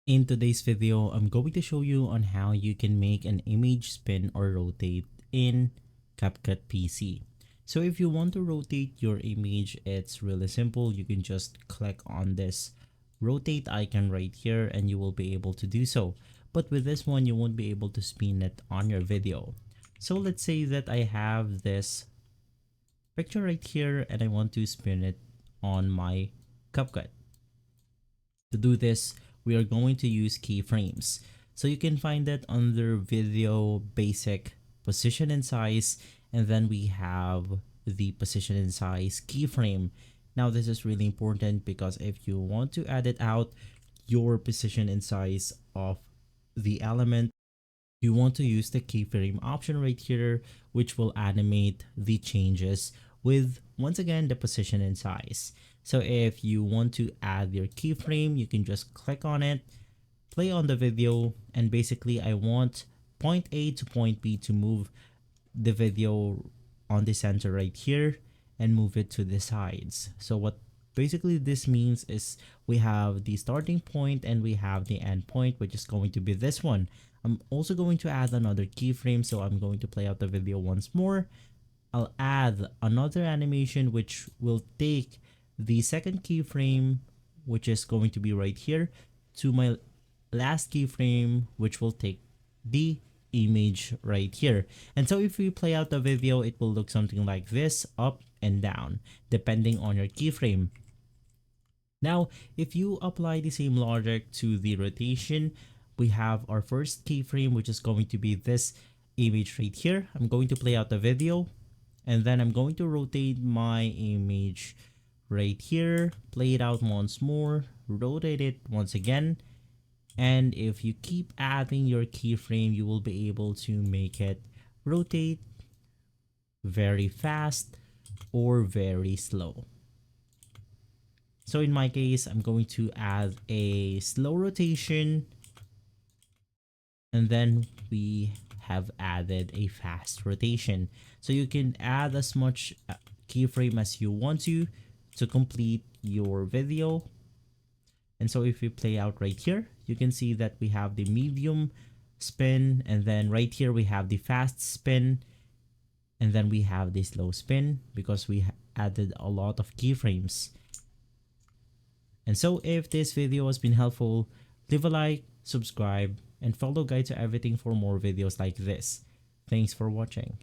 In today's video, I'm going to show you on how you can make an image spin or rotate in CapCut PC. So if you want to rotate your image, it's really simple. You can just click on this rotate icon right here and you will be able to do so. But with this one, you won't be able to spin it on your video. So let's say that I have this picture right here and I want to spin it on my CapCut. To do this, we are going to use keyframes. So you can find that under video basic position and size, and then we have the position and size keyframe. Now this is really important because if you want to edit out your position and size of the element, you want to use the keyframe option right here, which will animate the changes with, once again, the position and size. So if you want to add your keyframe, you can just click on it, play on the video, and basically I want point A to point B to move the video on the center right here and move it to the sides. So what basically this means is we have the starting point and we have the end point, which is going to be this one. I'm also going to add another keyframe, so I'm going to play out the video once more. I'll add another animation which will take the second keyframe, which is going to be right here, to my last keyframe, which will take the image right here. And so if we play out the video, it will look something like this, up and down, depending on your keyframe. Now, if you apply the same logic to the rotation, we have our first keyframe, which is going to be this image right here. I'm going to play out the video and then I'm going to rotate my image right here, play it out once more, rotate it once again. And if you keep adding your keyframe, you will be able to make it rotate very fast or very slow. So in my case, I'm going to add a slow rotation, and then we have added a fast rotation. So you can add as much keyframe as you want to complete your video. And so if we play out right here, you can see that we have the medium spin, and then right here we have the fast spin, and then we have the slow spin because we added a lot of keyframes. And so if this video has been helpful, leave a like, subscribe, and follow Guide to Everything for more videos like this. Thanks for watching.